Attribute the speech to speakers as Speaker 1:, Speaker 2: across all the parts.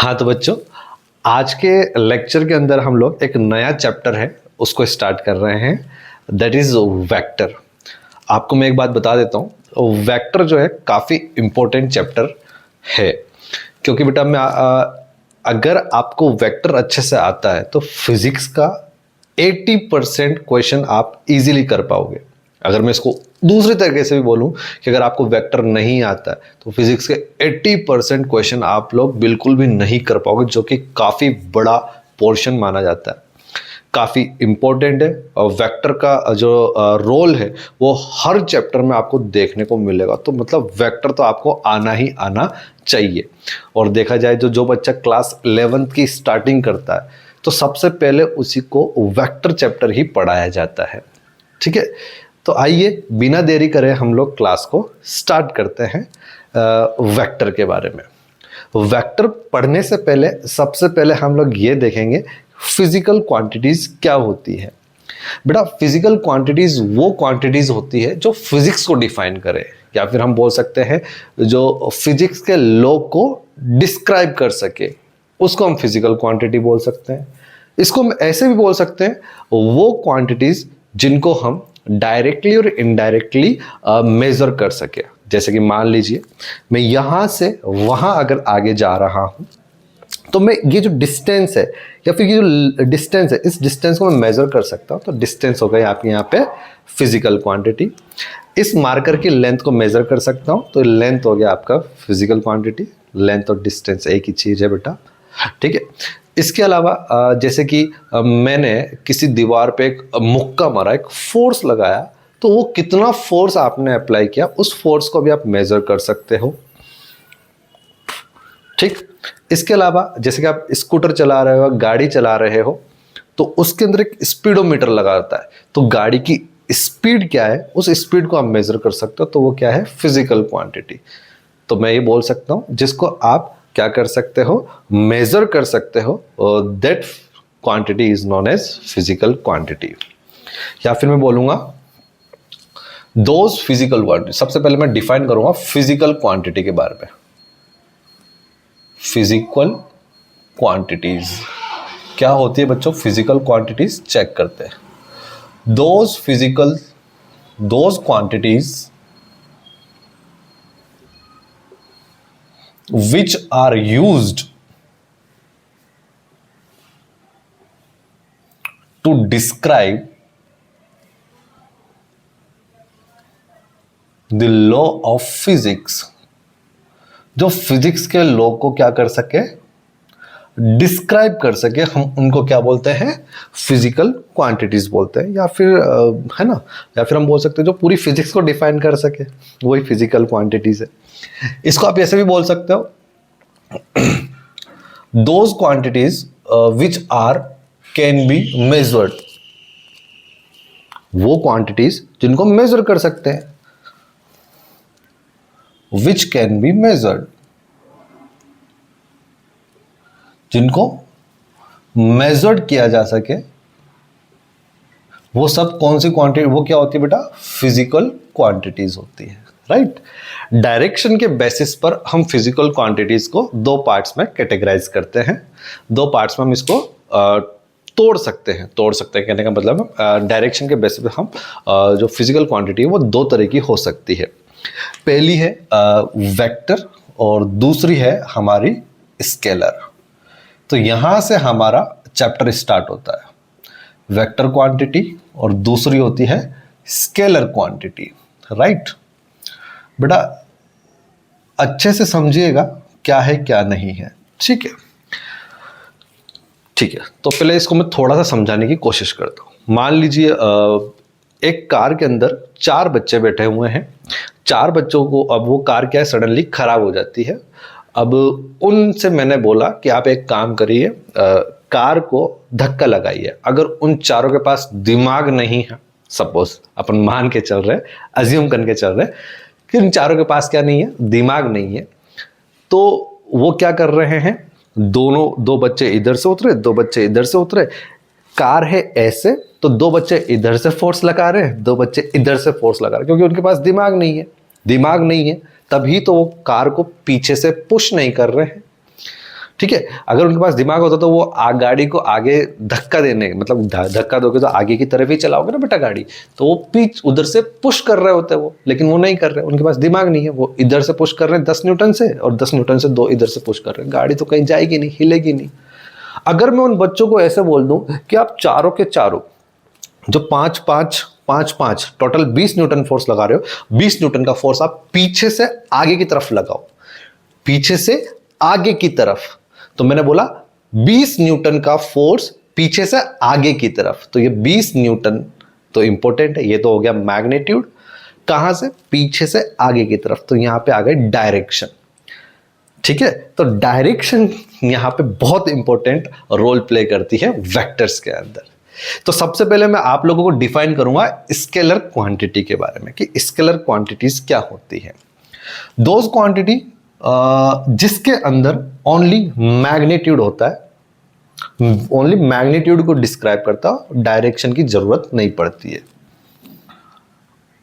Speaker 1: हाँ तो बच्चों, आज के लेक्चर के अंदर हम लोग एक नया चैप्टर है उसको स्टार्ट कर रहे हैं, दैट इज वेक्टर। आपको मैं एक बात बता देता हूँ, वेक्टर जो है काफ़ी इम्पोर्टेंट चैप्टर है, क्योंकि बेटा अगर आपको वेक्टर अच्छे से आता है तो फिजिक्स का 80% क्वेश्चन आप इजीली कर पाओगे। अगर मैं इसको दूसरे तरीके से भी बोलूं कि अगर आपको वेक्टर नहीं आता है तो फिजिक्स के 80% क्वेश्चन आप लोग बिल्कुल भी नहीं कर पाओगे, जो कि काफ़ी बड़ा पोर्शन माना जाता है, काफ़ी इम्पोर्टेंट है। और वेक्टर का जो रोल है वो हर चैप्टर में आपको देखने को मिलेगा। तो मतलब वेक्टर तो आपको आना ही आना चाहिए। और देखा जाए जो बच्चा क्लास 11th की स्टार्टिंग करता है तो सबसे पहले उसी को वेक्टर चैप्टर ही पढ़ाया जाता है। ठीक है, तो आइए बिना देरी करे हम लोग क्लास को स्टार्ट करते हैं वेक्टर के बारे में। वेक्टर पढ़ने से पहले सबसे पहले हम लोग ये देखेंगे फिजिकल क्वांटिटीज क्या होती है। बेटा फिजिकल क्वांटिटीज वो क्वांटिटीज होती है जो फिजिक्स को डिफाइन करे, या फिर हम बोल सकते हैं जो फिजिक्स के लॉ को डिस्क्राइब कर सके, उसको हम फिजिकल क्वांटिटी बोल सकते हैं। इसको हम ऐसे भी बोल सकते हैं वो क्वांटिटीज जिनको हम डायरेक्टली और इनडायरेक्टली मेजर कर सके। जैसे कि मान लीजिए मैं यहाँ से वहाँ अगर आगे जा रहा हूँ तो मैं ये जो डिस्टेंस है या फिर ये जो डिस्टेंस है, इस डिस्टेंस को मैं मेजर कर सकता हूँ। तो डिस्टेंस हो गई आपके यहाँ पे फिजिकल क्वांटिटी। इस मार्कर की लेंथ को मेजर कर सकता हूँ, तो लेंथ हो गया आपका फिजिकल क्वांटिटी। लेंथ और डिस्टेंस एक ही चीज़ है बेटा, ठीक है। इसके अलावा जैसे कि मैंने किसी दीवार पे एक मुक्का मारा, एक फोर्स लगाया, तो वो कितना फोर्स आपने अप्लाई किया उस फोर्स को भी आप मेजर कर सकते हो, ठीक। इसके अलावा जैसे कि आप स्कूटर चला रहे हो, गाड़ी चला रहे हो, तो उसके अंदर एक स्पीडोमीटर लगा रहता है, तो गाड़ी की स्पीड क्या है उस स्पीड को आप मेजर कर सकते हो, तो वो क्या है फिजिकल क्वांटिटी। तो मैं ये बोल सकता हूं जिसको आप क्या कर सकते हो, मेजर कर सकते हो, that quantity is known as physical quantity. या फिर मैं बोलूंगा दोज फिजिकल क्वांटिटी। सबसे पहले मैं डिफाइन करूंगा फिजिकल क्वांटिटी के बारे में। फिजिकल क्वांटिटीज क्या होती है बच्चों? फिजिकल क्वांटिटीज चेक करते हैं। Those quantities which are used to describe the law of physics, जो फिजिक्स के लॉ को क्या कर सके, डिस्क्राइब कर सके, हम उनको क्या बोलते हैं, फिजिकल क्वांटिटीज बोलते हैं। या फिर है ना, या फिर हम बोल सकते हैं जो पूरी फिजिक्स को डिफाइन कर सके, वही फिजिकल क्वांटिटीज है। इसको आप ऐसे भी बोल सकते हो, those quantities which are can be measured, वो क्वांटिटीज जिनको मेजर कर सकते हैं, विच कैन बी मेजर्ड, जिनको मेजर्ड किया जा सके, वो सब कौन सी क्वांटिटी, वो क्या होती है बेटा, फिजिकल क्वांटिटीज होती है, राइट। डायरेक्शन के बेसिस पर हम फिजिकल क्वांटिटीज को दो पार्ट्स में कैटेगराइज करते हैं। दो पार्ट्स में हम इसको तोड़ सकते हैं कहने का मतलब डायरेक्शन के बेसिस पर हम जो फिजिकल क्वांटिटी है वो दो तरह की हो सकती है। पहली है वेक्टर और दूसरी है हमारी स्केलर। तो यहां से हमारा चैप्टर स्टार्ट होता है, वेक्टर क्वांटिटी और दूसरी होती है स्केलर क्वांटिटी, राइट। बेटा अच्छे से समझिएगा क्या है क्या नहीं है, ठीक है। ठीक है, तो पहले इसको मैं थोड़ा सा समझाने की कोशिश करता हूं। मान लीजिए एक कार के अंदर 4 बच्चे बैठे हुए हैं। 4 बच्चों को अब वो कार क्या है, सडनली खराब हो जाती है। अब उनसे मैंने बोला कि आप एक काम करिए, कार को धक्का लगाइए। अगर उन चारों के पास दिमाग नहीं है, सपोज अपन मान के चल रहे, अज्यूम करके चल रहे कि इन चारों के पास क्या नहीं है, दिमाग नहीं है, तो वो क्या कर रहे हैं, दो बच्चे इधर से उतरे, 2 बच्चे इधर से उतरे। कार है ऐसे, तो 2 बच्चे इधर से फोर्स लगा रहे हैं, 2 बच्चे इधर से फोर्स लगा रहे हैं, क्योंकि उनके पास दिमाग नहीं है, तभी तो वो कार को पीछे से पुश नहीं कर रहे हैं, ठीक है, अगर उनके पास दिमाग होता तो वो गाड़ी को आगे धक्का देने, मतलब धक्का दोगे तो आगे की तरफ ही चलाओगे ना बेटा गाड़ी, तो वो पीछ उधर से पुश कर रहे होते हैं वो, लेकिन वो नहीं कर रहे, उनके पास दिमाग नहीं है, वो इधर से पुश कर रहे हैं 10 न्यूटन से और 10 न्यूटन से 2 इधर से पुश कर रहे हैं, गाड़ी तो कहीं जाएगी नहीं, हिलेगी नहीं। अगर मैं उन बच्चों को ऐसे बोल दूं कि आप चारों के चारों जो 5 5 5 5 टोटल 20 न्यूटन फोर्स लगा रहे हो, 20 न्यूटन का फोर्स आप पीछे से आगे की तरफ लगाओ, पीछे से आगे की तरफ, तो मैंने बोला 20 न्यूटन का फोर्स पीछे से आगे की तरफ, तो ये 20 न्यूटन तो इंपॉर्टेंट है, ये तो हो गया मैग्नीट्यूड, कहां से, पीछे से आगे की तरफ, तो यहां पे आ गए डायरेक्शन। ठीक है, तो डायरेक्शन यहां पे बहुत इंपॉर्टेंट रोल प्ले करती है वेक्टर्स के अंदर। तो सबसे पहले मैं आप लोगों को डिफाइन करूंगा स्केलर क्वांटिटी के बारे में कि स्केलर क्वांटिटीज क्या होती है। दोज क्वांटिटी जिसके अंदर ओनली मैग्नीट्यूड होता है, ओनली मैग्नीट्यूड को डिस्क्राइब करता है, डायरेक्शन की जरूरत नहीं पड़ती है,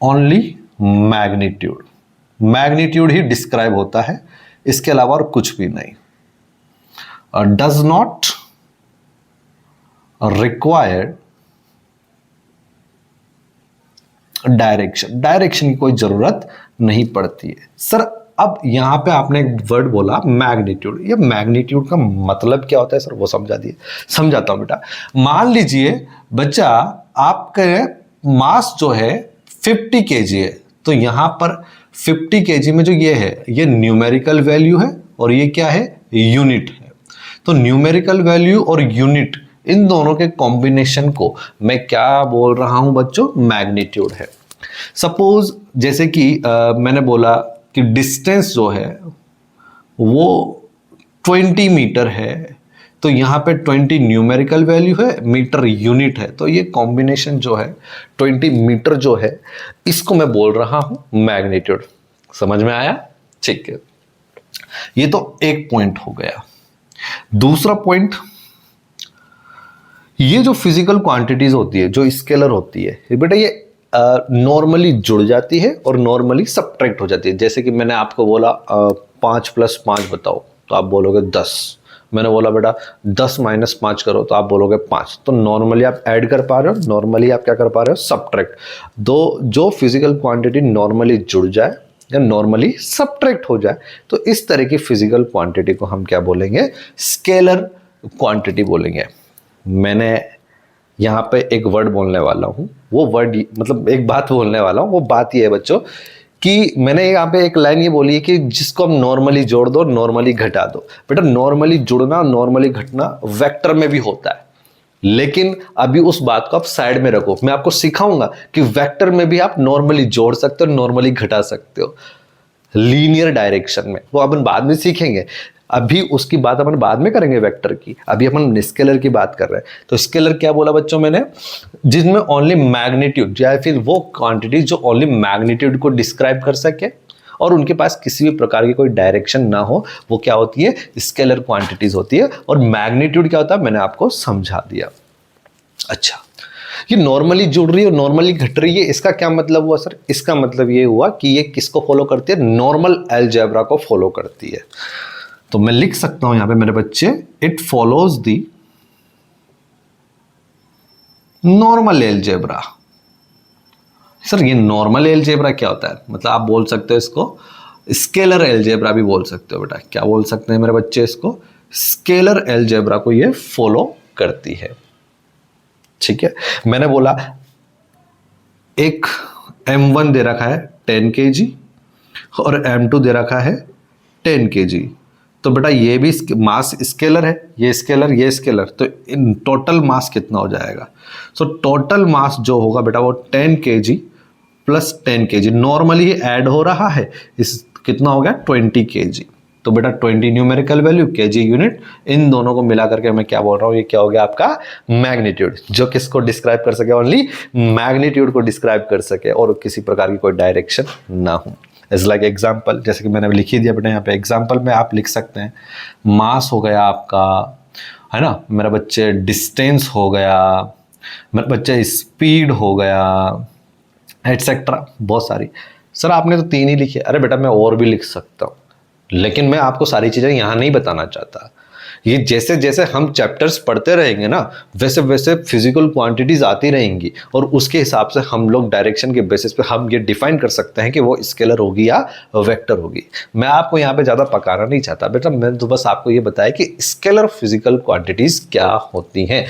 Speaker 1: ओनली मैग्नीट्यूड, मैग्नीट्यूड ही डिस्क्राइब होता है, इसके अलावा और कुछ भी नहीं। Does not required direction, direction की कोई जरूरत नहीं पड़ती है। सर अब यहां पे आपने एक वर्ड बोला मैग्नीट्यूड, ये मैग्नीट्यूड का मतलब क्या होता है सर, वो समझा दिए, समझाता हूं बेटा। मान लीजिए बच्चा आपके मास जो है 50 kg है, तो यहां पर 50 kg में जो ये है ये न्यूमेरिकल वैल्यू है और ये क्या है, यूनिट है। तो न्यूमेरिकल वैल्यू और यूनिट इन दोनों के कॉम्बिनेशन को मैं क्या बोल रहा हूं बच्चों, मैग्नीट्यूड है। सपोज जैसे कि मैंने बोला कि डिस्टेंस जो है वो 20 मीटर है, तो यहां पे 20 न्यूमेरिकल वैल्यू है, मीटर यूनिट है, तो ये कॉम्बिनेशन जो है 20 मीटर जो है इसको मैं बोल रहा हूं मैग्नीट्यूड। समझ में आया? ठीक है, ये तो एक पॉइंट हो गया। दूसरा पॉइंट, ये जो फिजिकल क्वांटिटीज होती है, जो स्केलर होती है बेटा, ये नॉर्मली जुड़ जाती है और नॉर्मली सब्ट्रैक्ट हो जाती है। जैसे कि मैंने आपको बोला 5 + 5 बताओ, तो आप बोलोगे 10। मैंने बोला बेटा 10 - 5 करो, तो आप बोलोगे 5। तो नॉर्मली आप ऐड कर पा रहे हो, नॉर्मली आप क्या कर पा रहे हो, सब्ट्रैक्ट। दो जो फिजिकल क्वांटिटी नॉर्मली जुड़ जाए या नॉर्मली सब्ट्रैक्ट हो जाए, तो इस तरह की फिजिकल क्वांटिटी को हम क्या बोलेंगे, स्केलर क्वांटिटी बोलेंगे। मैंने यहाँ पे एक वर्ड बोलने वाला हूँ, वो वर्ड मतलब एक बात बोलने वाला हूँ, वो बात ये है बच्चों कि मैंने यहाँ पे एक लाइन ये बोली है कि जिसको हम नॉर्मली जोड़ दो, नॉर्मली घटा दो। बेटा नॉर्मली जुड़ना, नॉर्मली घटना वेक्टर में भी होता है, लेकिन अभी उस बात को आप साइड में रखो। मैं आपको सिखाऊंगा कि वेक्टर में भी आप नॉर्मली जोड़ सकते हो, नॉर्मली घटा सकते हो, लीनियर डायरेक्शन में, वो अपन बाद में सीखेंगे। अभी उसकी बात अपन बाद में करेंगे वेक्टर की, अभी अपन स्केलर की बात कर रहे हैं। तो स्केलर क्या बोला बच्चों मैंने, जिसमें ओनली मैग्नीट्यूड या फिर वो क्वांटिटी जो ओनली मैग्नीट्यूड को डिस्क्राइब कर सके और उनके पास किसी भी प्रकार की कोई डायरेक्शन ना हो, वो क्या होती है, स्केलर क्वांटिटीज होती है। और मैग्नीट्यूड क्या होता है मैंने आपको समझा दिया। अच्छा, ये नॉर्मली जुड़ रही है, नॉर्मली घट रही है, इसका क्या मतलब हुआ सर? इसका मतलब ये हुआ कि ये किसको फॉलो करती है, नॉर्मल अलजेब्रा को फॉलो करती है। तो मैं लिख सकता हूं यहां पे मेरे बच्चे, it follows the normal algebra. Sir ये नॉर्मल अलजेब्रा क्या होता है? मतलब आप बोल सकते हो इसको स्केलर अलजेब्रा भी बोल सकते हो बेटा। क्या बोल सकते हैं मेरे बच्चे इसको? स्केलर अलजेब्रा को ये फॉलो करती है। ठीक है, मैंने बोला एक M1 दे रखा है 10 kg और M2 दे रखा है 10 kg। तो बेटा ये भी मास स्केलर है, ये स्केलर, ये स्केलर, तो इन टोटल मास कितना हो जाएगा? सो टोटल मास जो होगा बेटा वो 10 kg + 10 kg, नॉर्मली ऐड हो रहा है, इस कितना हो गया 20 kg। तो बेटा 20 न्यूमेरिकल वैल्यू, kg यूनिट, इन दोनों को मिला करके मैं क्या बोल रहा हूँ, ये क्या हो गया आपका मैग्नीट्यूड, जो किसको डिस्क्राइब कर सके, ओनली मैग्नीट्यूड को डिस्क्राइब कर सके और किसी प्रकार की कोई डायरेक्शन ना हो। इज लाइक एग्जाम्पल, जैसे कि मैंने लिख ही दिया बेटा यहाँ पे एग्जाम्पल में आप लिख सकते हैं, मास हो गया आपका, है ना मेरा बच्चे, डिस्टेंस हो गया मेरा बच्चे, स्पीड हो गया, एटसेट्रा, बहुत सारी। सर आपने तो 3 ही लिखे, अरे बेटा मैं और भी लिख सकता हूँ, लेकिन मैं आपको सारी चीजें यहां नहीं बताना चाहता। ये जैसे जैसे हम चैप्टर्स पढ़ते रहेंगे ना, वैसे वैसे फिजिकल क्वांटिटीज आती रहेंगी और उसके हिसाब से हम लोग डायरेक्शन के बेसिस पे हम ये डिफाइन कर सकते हैं कि वो स्केलर होगी या वेक्टर होगी। मैं आपको यहाँ पे ज़्यादा पकाना नहीं चाहता बेटा, मैं तो बस आपको ये बताया कि स्केलर फिजिकल क्वांटिटीज क्या होती हैं।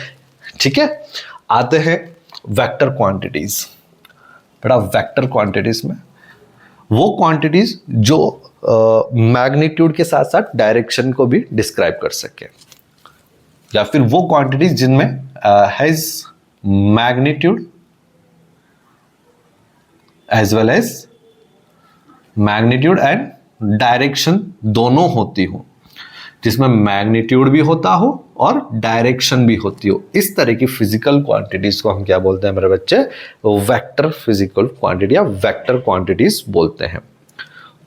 Speaker 1: ठीक है, आते हैं वेक्टर क्वांटिटीज। बेटा वेक्टर क्वांटिटीज में वो क्वांटिटीज जो मैग्नीट्यूड के साथ साथ डायरेक्शन को भी डिस्क्राइब कर सके, या फिर वो क्वांटिटीज जिनमें has magnitude as well as magnitude and direction दोनों होती हो, जिसमें मैग्नीट्यूड भी होता हो और डायरेक्शन भी होती हो। इस तरह की फिजिकल क्वांटिटीज को हम क्या बोलते हैं मेरे बच्चे? वेक्टर फिजिकल क्वांटिटी या वेक्टर क्वांटिटीज बोलते हैं।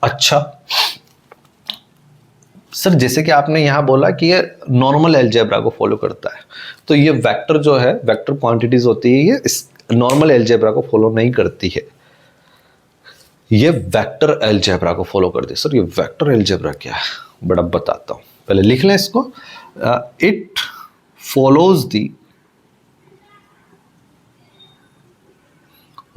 Speaker 1: अच्छा सर, जैसे कि आपने यहां बोला कि ये नॉर्मल अलजेब्रा को फॉलो करता है, तो ये वेक्टर जो है, वेक्टर क्वांटिटीज होती है, ये इस नॉर्मल अलजेब्रा को फॉलो नहीं करती है, ये वेक्टर अलजेब्रा को फॉलो करती है। सर ये वेक्टर अलजेब्रा क्या है? बड़ा बताता हूं, पहले लिख लें इसको। It follows the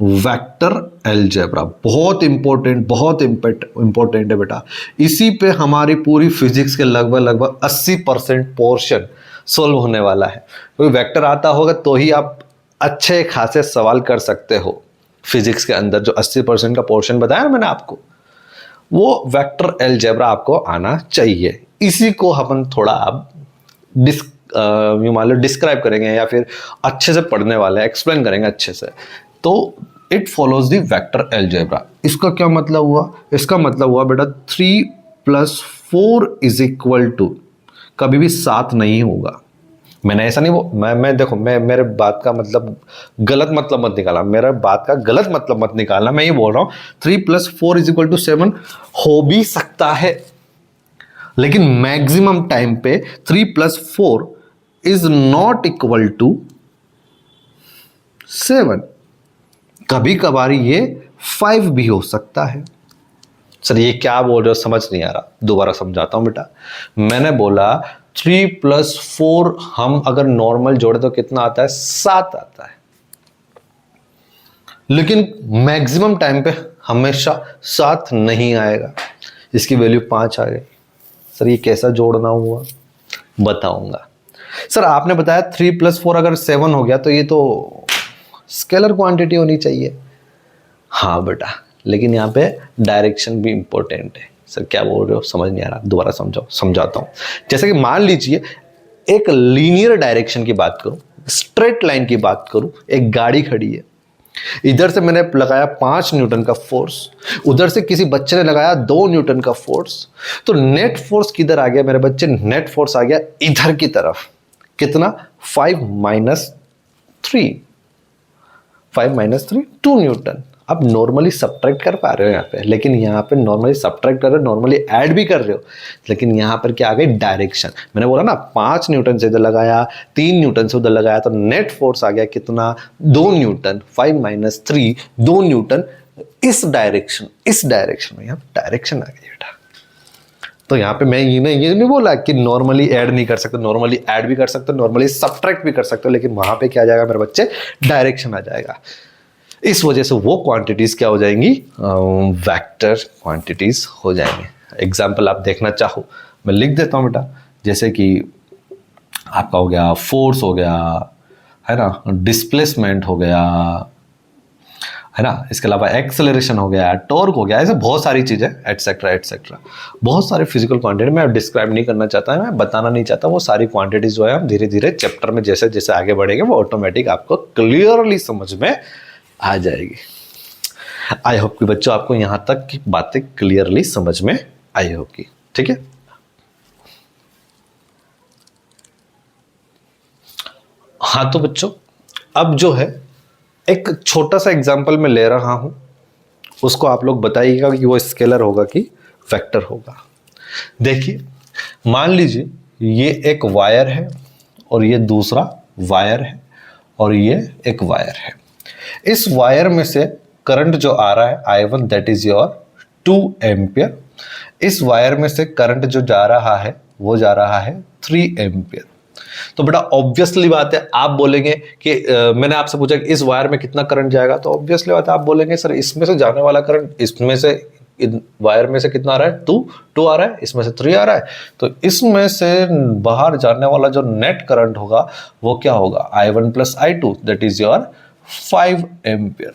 Speaker 1: vector algebra. बहुत इंपॉर्टेंट है बेटा, इसी पे हमारी पूरी फिजिक्स के लगभग 80% पोर्शन सोल्व होने वाला है। कोई वेक्टर आता होगा तो ही आप अच्छे खासे सवाल कर सकते हो। फिजिक्स के अंदर जो 80% का पोर्शन बताया ना मैंने आपको, वो वेक्टर अलजेब्रा आपको आना चाहिए। इसी को हम थोड़ा आप मान लो डिस्क्राइब करेंगे या फिर अच्छे से पढ़ने वाले, एक्सप्लेन करेंगे अच्छे से। तो it follows the vector algebra. इसका क्या मतलब हुआ? इसका मतलब हुआ बेटा 3 + 4 = कभी भी 7 नहीं होगा। मैंने ऐसा नहीं मैं देखो, मैं मेरे बात का मतलब गलत मतलब मत निकालना, मेरा बात का गलत मतलब मत निकालना। मैं ये बोल रहा हूं 3 + 4 = 7 हो भी सकता है, लेकिन मैक्सिमम टाइम पे 3 + 4 इज नॉट इक्वल टू 7। कभी कभार ये 5 भी हो सकता है। सर ये क्या बोल रहे हो, समझ नहीं आ रहा, दोबारा समझाता हूं बेटा। मैंने बोला 3 + 4 हम अगर नॉर्मल जोड़े तो कितना आता है? 7 आता है, लेकिन मैक्सिमम टाइम पे हमेशा 7 नहीं आएगा, इसकी वैल्यू 5 आ गई। सर ये कैसा जोड़ना हुआ? बताऊंगा। सर आपने बताया 3 + 4 अगर 7 हो गया तो ये तो स्केलर क्वांटिटी होनी चाहिए। हाँ बेटा, लेकिन यहाँ पे डायरेक्शन भी इंपॉर्टेंट है। सर क्या बोल रहे हो, समझ नहीं आ रहा, दोबारा समझाता हूँ। जैसे कि मान लीजिए एक लीनियर डायरेक्शन की बात करूं, स्ट्रेट लाइन की बात करूं, एक गाड़ी खड़ी है, इधर से मैंने लगाया 5 न्यूटन का फोर्स, उधर से किसी बच्चे ने लगाया 2 न्यूटन का फोर्स, तो नेट फोर्स किधर आ गया मेरे बच्चे? नेट फोर्स आ गया इधर की तरफ। कितना? 5 - 3 2 न्यूटन। अब नॉर्मली सब्ट्रैक्ट कर पा रहे हो यहाँ पे, लेकिन यहाँ पे नॉर्मली सब्ट्रैक्ट कर रहे हो, नॉर्मली ऐड भी कर रहे हो, लेकिन यहाँ पर क्या आ गई? डायरेक्शन। मैंने बोला ना 5 न्यूटन से इधर लगाया, 3 न्यूटन से उधर लगाया, तो नेट फोर्स आ गया कितना? 2 न्यूटन। 5 - 3 2 न्यूटन इस डायरेक्शन में। यहाँ डायरेक्शन आ गई बेटा। तो यहाँ पे मैं ये नहीं बोला कि नॉर्मली ऐड नहीं कर सकते, नॉर्मली ऐड भी कर सकते, नॉर्मली सब्ट्रैक्ट भी कर सकते, लेकिन वहां पे क्या आ जाएगा मेरे बच्चे? डायरेक्शन आ जाएगा। इस वजह से वो क्वांटिटीज क्या हो जाएंगी? वेक्टर क्वांटिटीज हो जाएंगे। एग्जाम्पल आप देखना चाहो मैं लिख देता हूं बेटा, जैसे कि आपका हो गया फोर्स, हो गया है ना, डिस्प्लेसमेंट हो गया है ना, इसके अलावा एक्सेलरेशन हो गया, टॉर्क हो गया, ऐसे बहुत सारी चीजें एटसेट्रा एटसेट्रा, बहुत सारे फिजिकल क्वांटिटी मैं डिस्क्राइब नहीं करना चाहता, मैं बताना नहीं चाहता। वो सारी क्वांटिटीज जो है हम धीरे धीरे चैप्टर में जैसे जैसे आगे बढ़ेंगे वो ऑटोमेटिक आपको क्लियरली समझ में आ जाएगी। आई होप कि बच्चों आपको यहां तक की बातें क्लियरली समझ में आई होगी। ठीक है, हाँ तो बच्चों अब जो है एक छोटा सा एग्जांपल मैं ले रहा हूं, उसको आप लोग बताइएगा कि वो स्केलर होगा कि वेक्टर होगा। देखिए मान लीजिए ये एक वायर है और ये दूसरा वायर है और ये एक वायर है। इस वायर में से करंट जो आ रहा है I1 that is your 2 ampere. इस वायर में से करंट जो जा रहा है वो जा रहा है 3 एम्पियर। तो बेटा ऑब्वियसली बात है, आप बोलेंगे कि मैंने आपसे पूछा कि इस वायर में कितना करंट जाएगा, तो ऑब्वियसली बात है आप बोलेंगे सर इसमें से जाने वाला करंट, इसमें से वायर में से कितना आ रहा है, 2 आ रहा है, इसमें से 3 आ रहा है, तो इसमें से बाहर जाने वाला जो नेट करंट होगा वो क्या होगा, I1 plus I2 that is your 5 ampere.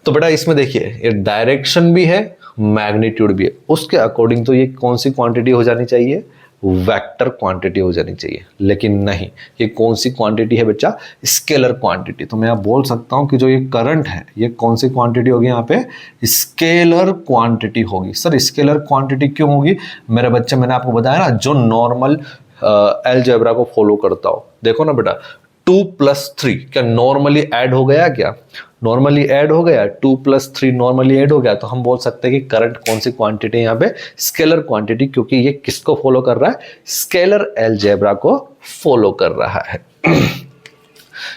Speaker 1: तो बेटा इसमें देखिए ये डायरेक्शन भी है, मैग्नीट्यूड भी है, उसके अकॉर्डिंग तो ये कौन सी क्वांटिटी हो जानी चाहिए, वेक्टर क्वांटिटी हो जानी चाहिए। लेकिन नहीं, ये कौन सी क्वांटिटी है बच्चा, स्केलर क्वांटिटी। तो मैं आप बोल सकता हूं कि जो ये करंट है ये कौन सी क्वांटिटी होगी, यहाँ पे स्केलर क्वांटिटी होगी। सर स्केलर क्वांटिटी क्यों होगी मेरे बच्चे, मैंने आपको बताया ना जो नॉर्मल अलजेब्रा को फॉलो करता हो। देखो ना बेटा 2 प्लस 3 क्या नॉर्मली ऐड हो गया, क्या नॉर्मली ऐड हो गया, 2 प्लस 3 नॉर्मली ऐड हो गया, तो हम बोल सकते हैं कि करंट कौन सी क्वांटिटी है यहाँ पे, स्केलर क्वांटिटी, क्योंकि ये किसको फॉलो कर रहा है, स्केलर अलजेब्रा को फॉलो कर रहा है।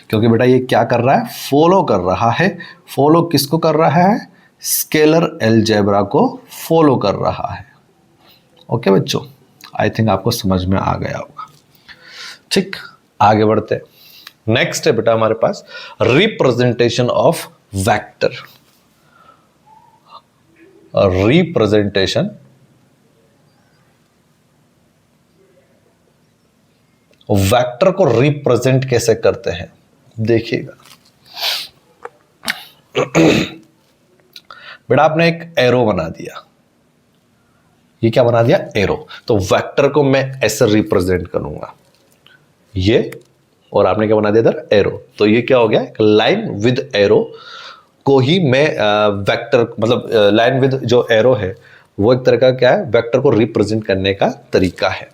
Speaker 1: क्योंकि बेटा ये क्या कर रहा है, फॉलो कर रहा है। फॉलो किसको कर रहा है, स्केलर अलजेब्रा को फॉलो कर रहा है। ओके बच्चों, आई थिंक आपको समझ में आ गया होगा। ठीक, आगे बढ़ते हैं। नेक्स्ट है बेटा हमारे पास representation of vector. Representation vector को रिप्रेजेंट कैसे करते हैं देखिएगा। बेटा आपने एक एरो बना दिया, ये क्या बना दिया, एरो। तो वेक्टर को मैं ऐसे रिप्रेजेंट करूंगा, ये, और आपने क्या बना दिया इधर, एरो। तो ये क्या हो गया, लाइन विद एरो को ही मैं वेक्टर, मतलब लाइन विद जो एरो है वो एक तरह का क्या है, वेक्टर को रिप्रेजेंट करने का तरीका है।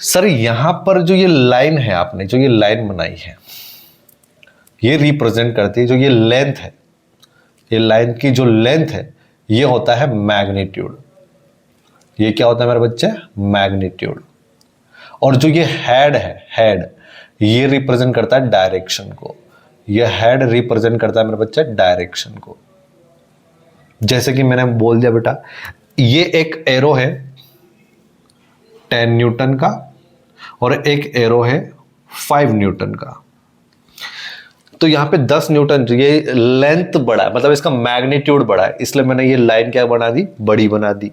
Speaker 1: सर यहां पर जो ये लाइन है, आपने जो ये लाइन बनाई है ये रिप्रेजेंट करती है जो ये लेंथ है, ये लाइन की जो लेंथ है ये होता है मैग्नीट्यूड। ये क्या होता है मेरे बच्चे, मैग्नीट्यूड। और जो ये हेड है, हेड ये रिप्रेजेंट करता है डायरेक्शन को, ये हेड रिप्रेजेंट करता है मेरे बच्चे डायरेक्शन को। जैसे कि मैंने बोल दिया बेटा ये एक एरो है 10 न्यूटन का और एक एरो है 5 न्यूटन का। तो यहां पे 10 न्यूटन, ये लेंथ बड़ा है, मतलब इसका मैग्नीट्यूड बड़ा है, इसलिए मैंने ये लाइन क्या बना दी, बड़ी बना दी।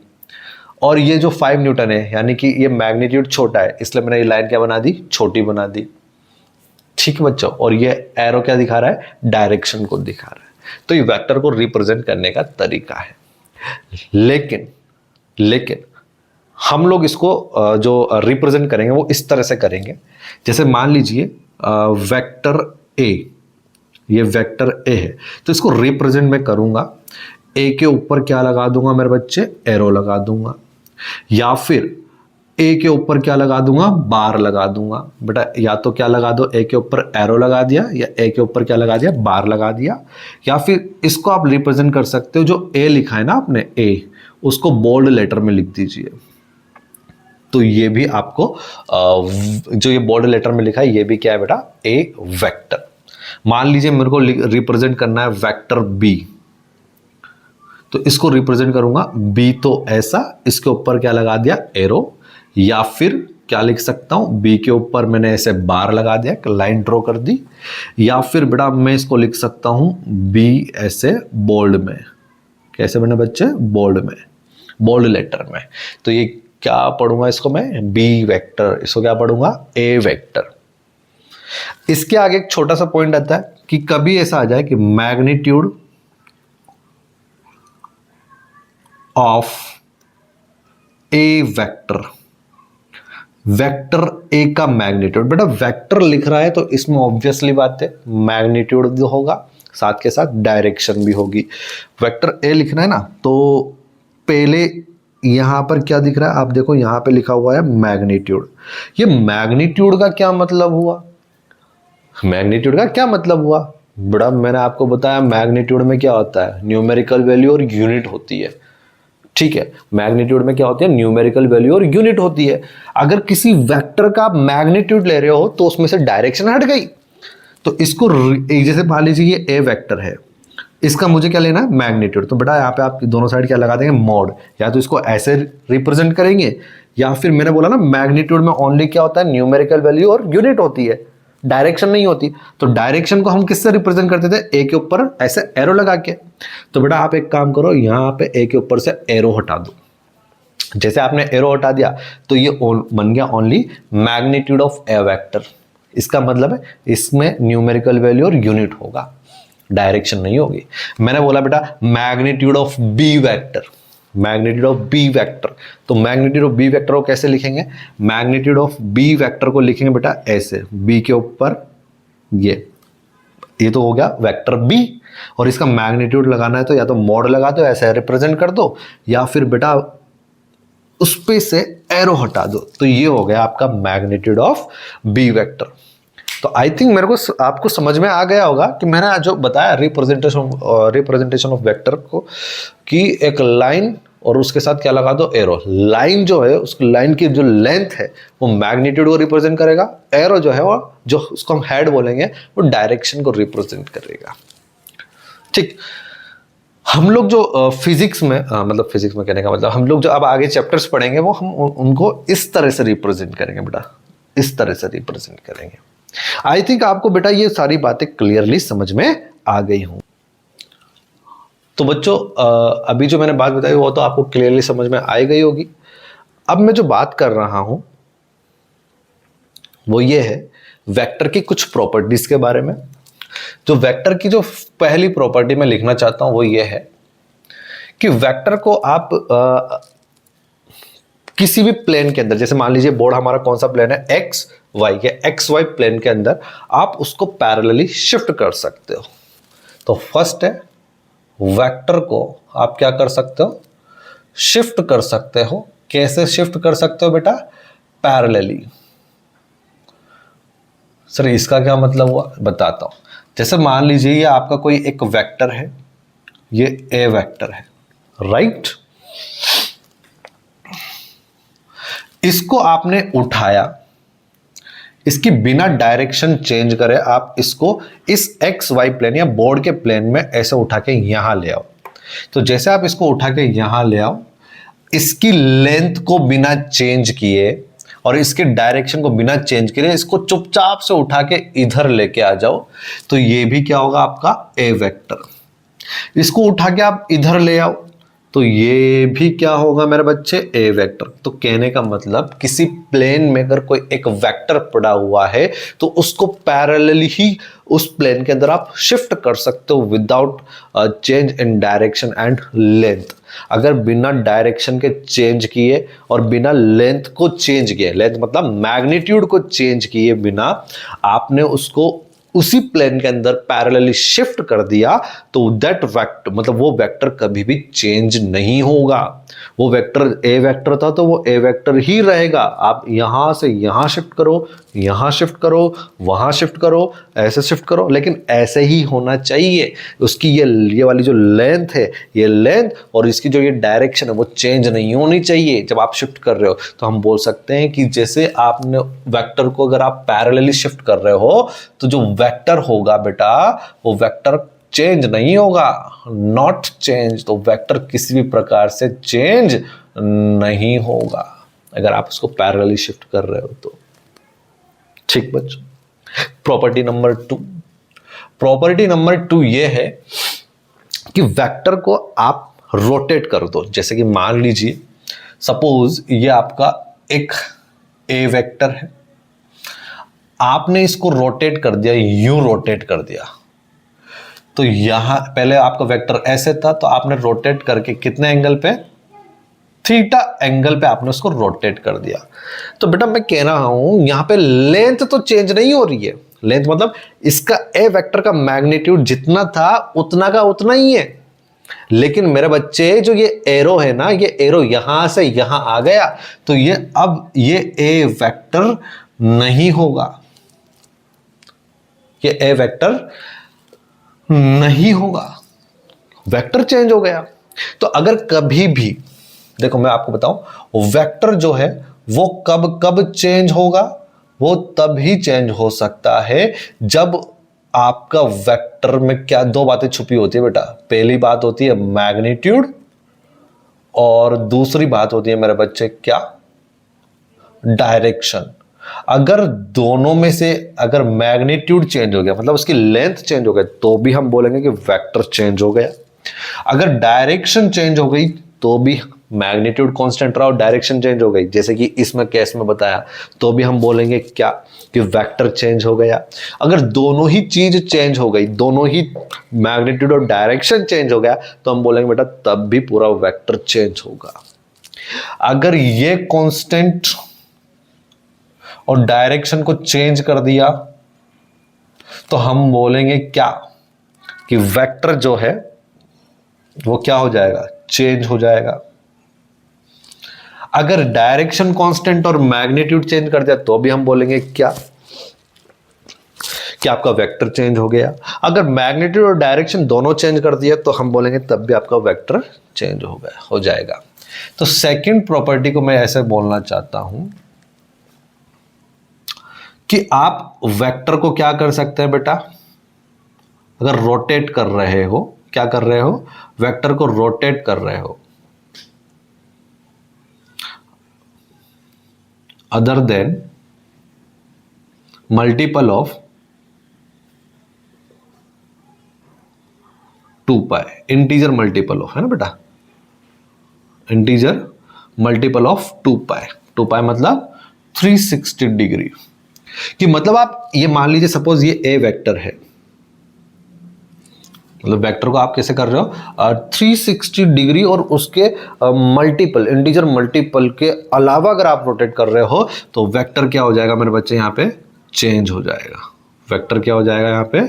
Speaker 1: और ये जो 5 न्यूटन है यानी कि ये मैग्नीट्यूड छोटा है, इसलिए मैंने ये लाइन क्या बना दी, छोटी बना दी। ठीक है बच्चों, और ये एरो क्या दिखा रहा है, डायरेक्शन को दिखा रहा है। तो ये वेक्टर को रिप्रेजेंट करने का तरीका है। लेकिन हम लोग इसको जो रिप्रेजेंट करेंगे वो इस तरह से करेंगे। जैसे मान लीजिए वेक्टर ए, ये वेक्टर ए है, तो इसको रिप्रेजेंट मैं करूंगा, ए के ऊपर क्या लगा दूंगा मेरे बच्चे, एरो लगा दूंगा, या फिर ए के ऊपर क्या लगा दूंगा, बार लगा दूंगा। बेटा या तो क्या लगा दो, ए के ऊपर एरो लगा दिया, या ए के ऊपर क्या लगा दिया, बार लगा दिया। या फिर इसको आप रिप्रेजेंट कर सकते हो, जो ए लिखा है ना आपने ए, उसको बोल्ड लेटर में लिख दीजिए। तो ये भी आपको जो ये बोल्ड लेटर में लिखा है ये भी क्या है बेटा, ए वेक्टर। मान लीजिए मेरे को रिप्रेजेंट करना है वेक्टर बी, तो इसको रिप्रेजेंट करूंगा बी, तो ऐसा, इसके ऊपर क्या लगा दिया, एरो, या फिर क्या लिख सकता हूं, बी के ऊपर मैंने ऐसे बार लगा दिया, लाइन ड्रॉ कर दी, या फिर बेटा मैं इसको लिख सकता हूं बी ऐसे बोल्ड में। कैसे बने बच्चे, बोल्ड में, बोल्ड लेटर में। तो ये क्या पढ़ूंगा इसको मैं, बी वेक्टर, इसको क्या पढ़ूंगा, ए वेक्टर। इसके आगे एक छोटा सा पॉइंट आता है कि कभी ऐसा आ जाए कि magnitude of a vector, vector A का मैग्नीट्यूड। बेटा वेक्टर लिख रहा है तो इसमें ऑब्वियसली बात है मैग्नीट्यूड भी होगा, साथ के साथ डायरेक्शन भी होगी। वेक्टर ए लिखना है ना, तो पहले यहां पर क्या दिख रहा है, आप देखो यहां पे लिखा हुआ है मैग्नीट्यूड। ये मैग्नीट्यूड का क्या मतलब हुआ, मैग्नीट्यूड का क्या मतलब हुआ बेटा, मैंने आपको बताया मैग्नीट्यूड में क्या होता है, न्यूमेरिकल वैल्यू और यूनिट होती है। ठीक है, मैग्नीट्यूड में क्या होती है, न्यूमेरिकल वैल्यू और यूनिट होती है। अगर किसी वेक्टर का मैग्नीट्यूड ले रहे हो तो उसमें से डायरेक्शन हट गई, तो इसको जैसे मान लीजिए ये ए वेक्टर है, इसका मुझे क्या लेना है, मैग्नीट्यूड। तो बेटा यहाँ पे आप दोनों साइड क्या लगा देंगे, मॉड। या तो इसको ऐसे रिप्रेजेंट करेंगे, या फिर मैंने बोला ना मैग्नीट्यूड में ओनली क्या होता है, न्यूमेरिकल वैल्यू और यूनिट होती है, डायरेक्शन नहीं होती। तो डायरेक्शन को हम किससे रिप्रेजेंट करते थे, ए के ऊपर ऐसे एरो लगा के। तो बेटा आप एक काम करो, यहाँ पे ए के ऊपर से एरो हटा दो। जैसे आपने एरो हटा दिया तो ये बन गया only magnitude of a vector. इसका मतलब है इसमें न्यूमेरिकल वैल्यू और यूनिट होगा, डायरेक्शन नहीं होगी। मैंने बोला बेटा magnitude of B vector, magnitude of B vector. तो मैग्नीट्यूड ऑफ बी वेक्टर को कैसे लिखेंगे, मैग्नीट्यूड ऑफ बी वेक्टर को लिखेंगे बेटा ऐसे, बी के ऊपर ये तो हो गया वेक्टर बी, और इसका मैग्नीट्यूड लगाना है तो या तो मॉड लगा दो, ऐसे रिप्रेजेंट कर दो, या फिर बेटा उस पे से एरो हटा दो। तो ये हो गया आपका मैग्नीट्यूड ऑफ बी वेक्टर। तो आई थिंक मेरे को आपको समझ में आ गया होगा कि मैंने जो बताया रिप्रेजेंटेशन ऑफ वेक्टर को, कि एक लाइन और उसके साथ क्या लगा दो, एरो। लाइन जो है उस लाइन की जो लेंथ है वो मैग्नीट्यूड को रिप्रेजेंट करेगा, एरो जो है वो जो उसको हम हेड बोलेंगे वो डायरेक्शन को रिप्रेजेंट करेगा। ठीक, हम लोग जो फिजिक्स में मतलब फिजिक्स में कहने का मतलब हम लोग जो अब आगे चैप्टर्स पढ़ेंगे वो हम उनको इस तरह से रिप्रेजेंट करेंगे बेटा, इस तरह से रिप्रेजेंट करेंगे। आई थिंक आपको बेटा ये सारी बातें क्लियरली समझ में आ गई हों। तो बच्चों अभी जो मैंने बात बताई वो तो आपको क्लियरली समझ में आ गई होगी। अब मैं जो बात कर रहा हूं वो ये है वेक्टर की कुछ प्रॉपर्टीज के बारे में। जो वेक्टर की जो पहली प्रॉपर्टी मैं लिखना चाहता हूं वो ये है कि वेक्टर को आप किसी भी प्लेन के अंदर, जैसे मान लीजिए बोर्ड हमारा कौन सा प्लेन है, एक्स वाई, या एक्स वाई प्लेन के अंदर आप उसको पैरेलली शिफ्ट कर सकते हो। तो फर्स्ट है वेक्टर को आप क्या कर सकते हो, शिफ्ट कर सकते हो। कैसे शिफ्ट कर सकते हो बेटा, पैरेलली। सर इसका क्या मतलब हुआ, बताता हूं। जैसे मान लीजिए ये आपका कोई एक वेक्टर है, ये ए वेक्टर है, राइट। इसको आपने उठाया, इसकी बिना डायरेक्शन चेंज करे आप इसको इस एक्स वाई प्लेन या बोर्ड के प्लेन में ऐसे उठा के यहां ले आओ। तो जैसे आप इसको उठा के यहां ले आओ, इसकी लेंथ को बिना चेंज किए और इसके डायरेक्शन को बिना चेंज किए इसको चुपचाप से उठा के इधर लेके आ जाओ, तो ये भी क्या होगा आपका ए वेक्टर। इसको उठा के आप इधर ले आओ तो ये भी क्या होगा मेरे बच्चे, ए वेक्टर। तो कहने का मतलब किसी प्लेन में अगर कोई एक वेक्टर पड़ा हुआ है तो उसको पैरेलली ही उस प्लेन के अंदर आप शिफ्ट कर सकते हो without change in direction and length. अगर बिना डायरेक्शन के चेंज किए और बिना लेंथ को चेंज किए, लेंथ मतलब मैग्नीट्यूड को चेंज किए बिना आपने उसको उसी प्लेन के अंदर पैरेलली शिफ्ट कर दिया, तो दैट वेक्टर मतलब वो वेक्टर कभी भी चेंज नहीं होगा। वो वेक्टर ए वेक्टर था तो वो ए वेक्टर ही रहेगा। आप यहां से यहां शिफ्ट करो, यहां शिफ्ट करो, वहां शिफ्ट करो, ऐसे शिफ्ट करो, लेकिन ऐसे ही होना चाहिए। उसकी ये वाली जो लेंथ है, ये लेंथ और इसकी जो ये डायरेक्शन है वो चेंज नहीं होनी चाहिए जब आप शिफ्ट कर रहे हो। तो हम बोल सकते हैं कि जैसे आपने वेक्टर को अगर आप पैरेलली शिफ्ट कर रहे हो तो जो वेक्टर होगा बेटा वो वेक्टर चेंज नहीं होगा, नॉट चेंज। तो वेक्टर किसी भी प्रकार से चेंज नहीं होगा अगर आप उसको पैरेलली शिफ्ट कर रहे हो तो। ठीक बच्चों, प्रॉपर्टी नंबर 2। प्रॉपर्टी नंबर 2 ये है कि वेक्टर को आप रोटेट कर दो। जैसे कि मान लीजिए सपोज ये आपका एक ए वेक्टर है, आपने इसको रोटेट कर दिया, यूं रोटेट कर दिया। तो यहां पहले आपका वेक्टर ऐसे था तो आपने रोटेट करके कितने एंगल पे, थीटा एंगल पे आपने उसको रोटेट कर दिया। तो बेटा मैं कह रहा हूं यहां पे लेंथ तो चेंज नहीं हो रही है। लेंथ मतलब इसका ए वेक्टर का मैग्नीट्यूड जितना था उतना का उतना ही है, लेकिन मेरे बच्चे जो ये एरो है ना, ये एरो यहां से यहां आ गया तो ये अब ये ए वेक्टर नहीं होगा, ये ए वेक्टर नहीं होगा, वेक्टर चेंज हो गया। तो अगर कभी भी देखो मैं आपको बताऊं, वेक्टर जो है वो कब कब चेंज होगा, वो तब ही चेंज हो सकता है जब आपका वेक्टर में क्या दो बातें छुपी होती है बेटा। पहली बात होती है मैग्नीट्यूड और दूसरी बात होती है मेरे बच्चे क्या, डायरेक्शन। अगर दोनों में से अगर मैग्नीट्यूड चेंज हो गया मतलब उसकी लेंथ चेंज हो गई तो भी हम बोलेंगे कि वेक्टर चेंज हो गया। अगर डायरेक्शन चेंज हो गई तो भी मैग्नीट्यूड कांस्टेंट रहा और डायरेक्शन चेंज हो गई, जैसे कि इसमें केस में बताया, तो भी हम बोलेंगे क्या कि वेक्टर चेंज हो गया। अगर दोनों ही चीज चेंज हो गई, दोनों ही मैग्नीट्यूड और डायरेक्शन चेंज हो गया तो हम बोलेंगे बेटा तब भी पूरा वेक्टर चेंज होगा। अगर ये कांस्टेंट और डायरेक्शन को चेंज कर दिया तो हम बोलेंगे क्या कि वेक्टर जो है वो क्या हो जाएगा, चेंज हो जाएगा। अगर डायरेक्शन कांस्टेंट और मैग्नीट्यूड चेंज कर दिया तो भी हम बोलेंगे क्या कि आपका वेक्टर चेंज हो गया। अगर मैग्नीट्यूड और डायरेक्शन दोनों चेंज कर दिया तो हम बोलेंगे तब भी आपका वेक्टर चेंज हो गया, हो जाएगा। तो सेकंड प्रॉपर्टी को मैं ऐसे बोलना चाहता हूं कि आप वेक्टर को क्या कर सकते हैं बेटा, अगर रोटेट कर रहे हो, क्या कर रहे हो, वेक्टर को रोटेट कर रहे हो other than multiple of 2 pi, integer multiple of, है ना बेटा, इंटीजर मल्टीपल ऑफ 2 पाई। 2 पाई मतलब 360 डिग्री कि मतलब आप ये मान लीजिए सपोज ये ए वेक्टर है, मतलब वेक्टर को आप कैसे कर रहे हो 360 डिग्री और उसके मल्टीपल, इंटीजर मल्टीपल के अलावा अगर आप रोटेट कर रहे हो तो वेक्टर क्या हो जाएगा मेरे बच्चे, यहाँ पे चेंज हो जाएगा। वेक्टर क्या हो जाएगा, यहाँ पे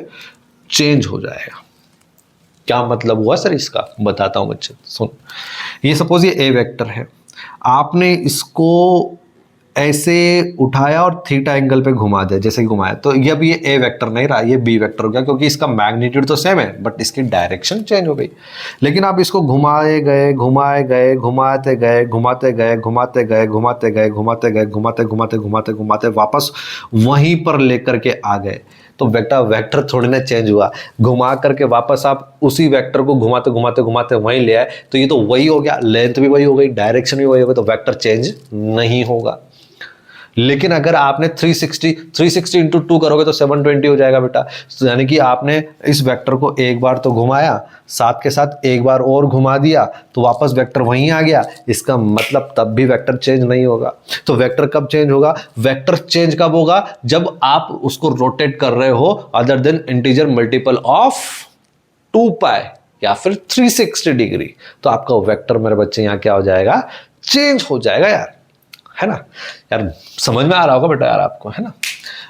Speaker 1: चेंज हो जाएगा। क्या मतलब हुआ सर इसका, बताता हूं बच्चे सुन। ये सपोज ये ए वेक्टर है, आपने इसको ऐसे उठाया और थीटा एंगल पे घुमा दिया, जैसे घुमाया तो ये अब ये ए वेक्टर नहीं रहा, ये बी वेक्टर हो गया क्योंकि इसका मैग्नीट्यूड तो सेम है बट इसकी डायरेक्शन चेंज हो गई। लेकिन आप इसको घुमाए गए घुमाए गए घुमाते गए घुमाते गए घुमाते गए घुमाते गए घुमाते गए घुमाते घुमाते घुमाते घुमाते वापस वहीं पर लेकर के आ गए तो वेक्टर थोड़ी ना चेंज हुआ। घुमा करके वापस आप उसी वेक्टर को घुमाते घुमाते घुमाते वहीं ले आए तो ये तो वही हो गया, लेंथ भी वही हो गई, डायरेक्शन भी वही हो गई, तो वेक्टर चेंज नहीं होगा। लेकिन अगर आपने 360 इंटू 2 करोगे तो 720 हो जाएगा बेटा। यानी कि आपने इस वेक्टर को एक बार तो घुमाया, साथ के साथ एक बार और घुमा दिया तो वापस वेक्टर वहीं आ गया, इसका मतलब तब भी वेक्टर चेंज नहीं होगा। तो वेक्टर कब चेंज होगा, वेक्टर चेंज कब होगा, जब आप उसको रोटेट कर रहे हो other than integer multiple of 2 पाई या फिर 360 डिग्री, तो आपका वेक्टर मेरे बच्चे यहां क्या हो जाएगा, चेंज हो जाएगा यार, है ना यार, समझ में आ रहा होगा बेटा यार आपको, है ना।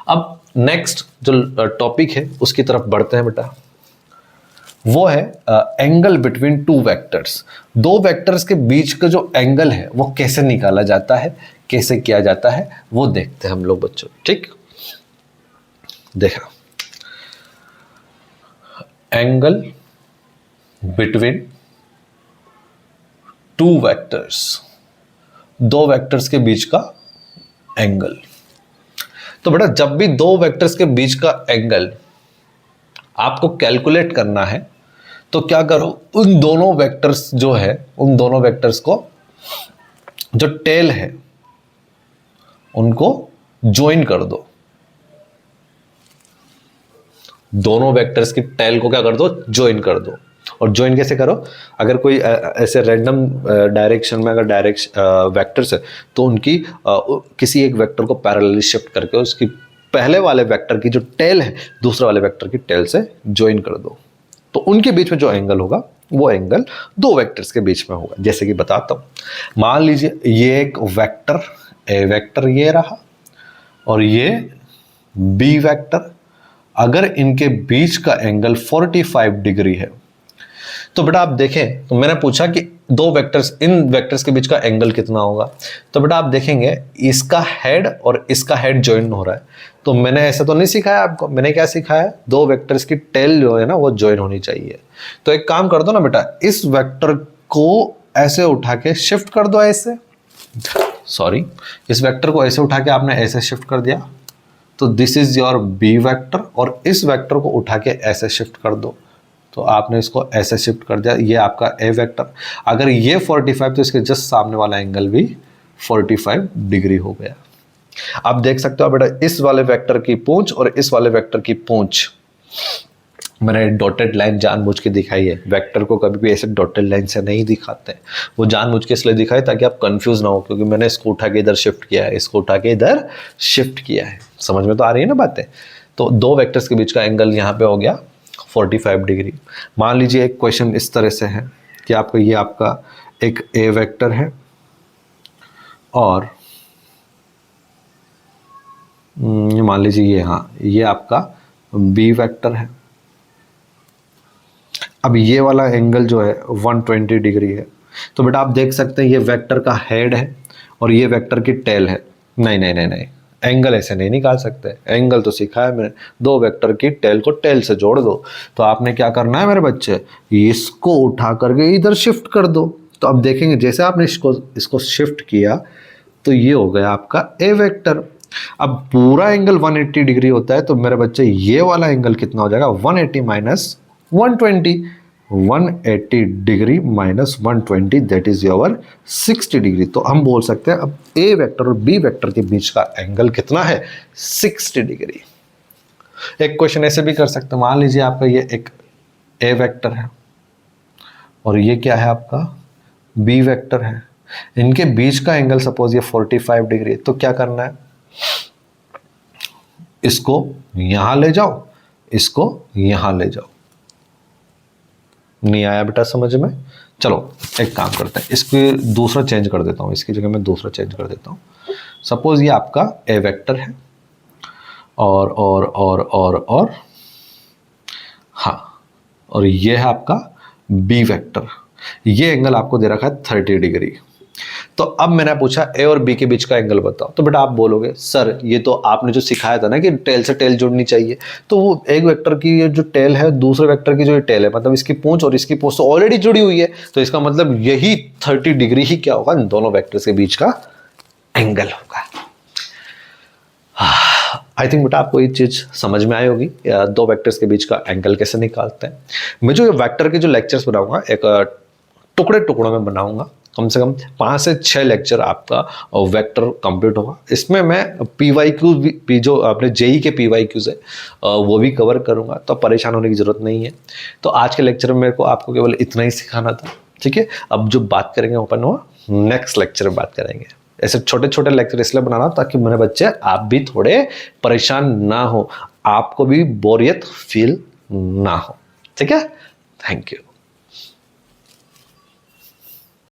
Speaker 1: अब नेक्स्ट जो टॉपिक है उसकी तरफ बढ़ते हैं बेटा, वो है एंगल बिटवीन 2 वेक्टर्स। 2 वेक्टर्स के बीच का जो एंगल है वो कैसे निकाला जाता है, कैसे किया जाता है वो देखते हैं हम लोग बच्चों। ठीक, देखा, एंगल बिटवीन 2 वेक्टर्स, 2 वेक्टर्स के बीच का एंगल। तो बेटा जब भी 2 वेक्टर्स के बीच का एंगल आपको कैलकुलेट करना है तो क्या करो, उन दोनों वेक्टर्स जो है, उन दोनों वेक्टर्स को जो टेल है उनको ज्वाइन कर दो। दोनों वेक्टर्स की टेल को क्या कर दो, ज्वाइन कर दो। और ज्वाइन कैसे करो, अगर कोई ऐसे रैंडम डायरेक्शन में अगर वेक्टर्स है तो उनकी किसी एक वेक्टर को पैरेलली शिफ्ट करके उसकी पहले वाले वेक्टर की जो टेल है दूसरे वाले वेक्टर की टेल से ज्वाइन कर दो, तो उनके बीच में जो एंगल होगा वो एंगल 2 वेक्टर्स के बीच में होगा। जैसे कि बताता हूं, मान लीजिए ये एक वेक्टर ए वेक्टर ये रहा और ये बी वेक्टर, अगर इनके बीच का एंगल 45 डिग्री है तो बेटा आप देखें, तो मैंने पूछा कि 2 वेक्टर्स, इन वेक्टर्स के बीच का एंगल कितना होगा, तो बेटा आप देखेंगे इसका हेड और इसका हेड ज्वाइन हो रहा है। तो मैंने ऐसा तो नहीं सिखाया आपको, मैंने क्या सिखाया, 2 वेक्टर्स की टेल जो है ना वो ज्वाइन होनी चाहिए। तो एक काम कर दो ना बेटा, इस वेक्टर को ऐसे उठा के शिफ्ट कर दो, ऐसे, सॉरी, इस वेक्टर को ऐसे उठा के आपने ऐसे शिफ्ट कर दिया तो this is your B vector, और इस वेक्टर को उठा के ऐसे शिफ्ट कर दो, तो आपने इसको ऐसे शिफ्ट कर दिया, ये आपका ए वेक्टर। अगर ये 45 तो इसके जस्ट सामने वाला एंगल भी 45 डिग्री हो गया। आप देख सकते हो बेटा, इस वाले वेक्टर की पूंछ और इस वाले वेक्टर की पूंछ मैंने डॉटेड लाइन जानबूझ के दिखाई है। वेक्टर को कभी भी ऐसे डॉटेड लाइन से नहीं दिखाते, वो जानबूझ के इसलिए दिखाई ताकि आप कंफ्यूज ना हो, क्योंकि मैंने इसको उठा के इधर शिफ्ट किया है, इसको उठा के इधर शिफ्ट किया है। समझ में तो आ रही है ना बातें। तो दो वेक्टर्स के बीच का एंगल यहाँ पे हो गया 45 डिग्री। मान लीजिए एक क्वेश्चन इस तरह से है कि आपका ये आपका एक ए वेक्टर है और मान लीजिए ये, हाँ ये आपका बी वेक्टर है। अब ये वाला एंगल जो है 120 डिग्री है। तो बेटा आप देख सकते हैं ये वेक्टर का हेड है और ये वेक्टर की टेल है। नहीं नहीं नहीं नहीं, एंगल ऐसे नहीं निकाल सकते। एंगल तो सीखा है मैंने, दो वेक्टर की टेल को टेल से जोड़ दो। तो आपने क्या करना है मेरे बच्चे, इसको उठा करके इधर शिफ्ट कर दो। तो अब देखेंगे जैसे आपने इसको शिफ्ट किया तो ये हो गया आपका ए वेक्टर। अब पूरा एंगल 180 डिग्री होता है, तो मेरे बच्चे ये वाला एंगल कितना हो जाएगा, 180 minus 120, 180 degree minus 120 that is your 60 degree. तो हम बोल सकते हैं अब ए वेक्टर और बी वेक्टर के बीच का एंगल कितना है, 60 डिग्री। एक क्वेश्चन ऐसे भी कर सकते हैं, मान लीजिए आपका ये एक ए वेक्टर है और ये क्या है आपका बी वेक्टर है। इनके बीच का एंगल सपोज ये 45 डिग्री, तो क्या करना है, इसको यहां ले जाओ, इसको यहां ले जाओ। नहीं आया बेटा समझ में? चलो एक काम करते हैं, इसको दूसरा चेंज कर देता हूं, इसकी जगह मैं दूसरा चेंज कर देता हूं। सपोज ये आपका ए वेक्टर है और हाँ, और ये है आपका बी वेक्टर। ये एंगल आपको दे रखा है 30 डिग्री। तो अब मैंने पूछा ए और बी के बीच का एंगल बताओ, तो बेटा आप बोलोगे सर ये तो आपने जो सिखाया था ना कि टेल से टेल जुड़नी चाहिए, तो वो एक वेक्टर की ये जो टेल है दूसरे वेक्टर की जो ये टेल है, मतलब इसकी पूंछ और इसकी पूंछ तो ऑलरेडी जुड़ी हुई है, तो इसका मतलब यही 30 डिग्री ही क्या होगा, इन दोनों वेक्टर्स के बीच का एंगल होगा। आई थिंक बेटा आपको ये चीज समझ में आई होगी, दो वेक्टर्स के बीच का एंगल कैसे निकालते हैं। मैं जो वेक्टर के जो लेक्चर्स बनाऊंगा एक टुकड़े टुकड़ों में बनाऊंगा, कम से कम 5 से 6 लेक्चर आपका वेक्टर कंप्लीट होगा। इसमें मैं PYQ जो अपने जेई के PYQs है वो भी कवर करूंगा, तो परेशान होने की जरूरत नहीं है। तो आज के लेक्चर में मेरे को आपको केवल इतना ही सिखाना था, ठीक है। अब जो बात करेंगे अपन वो नेक्स्ट लेक्चर में बात करेंगे। ऐसे छोटे छोटे लेक्चर इसलिए बनाना ताकि मेरे बच्चे आप भी थोड़े परेशान ना हो, आपको भी बोरियत फील ना हो, ठीक है। Thank you.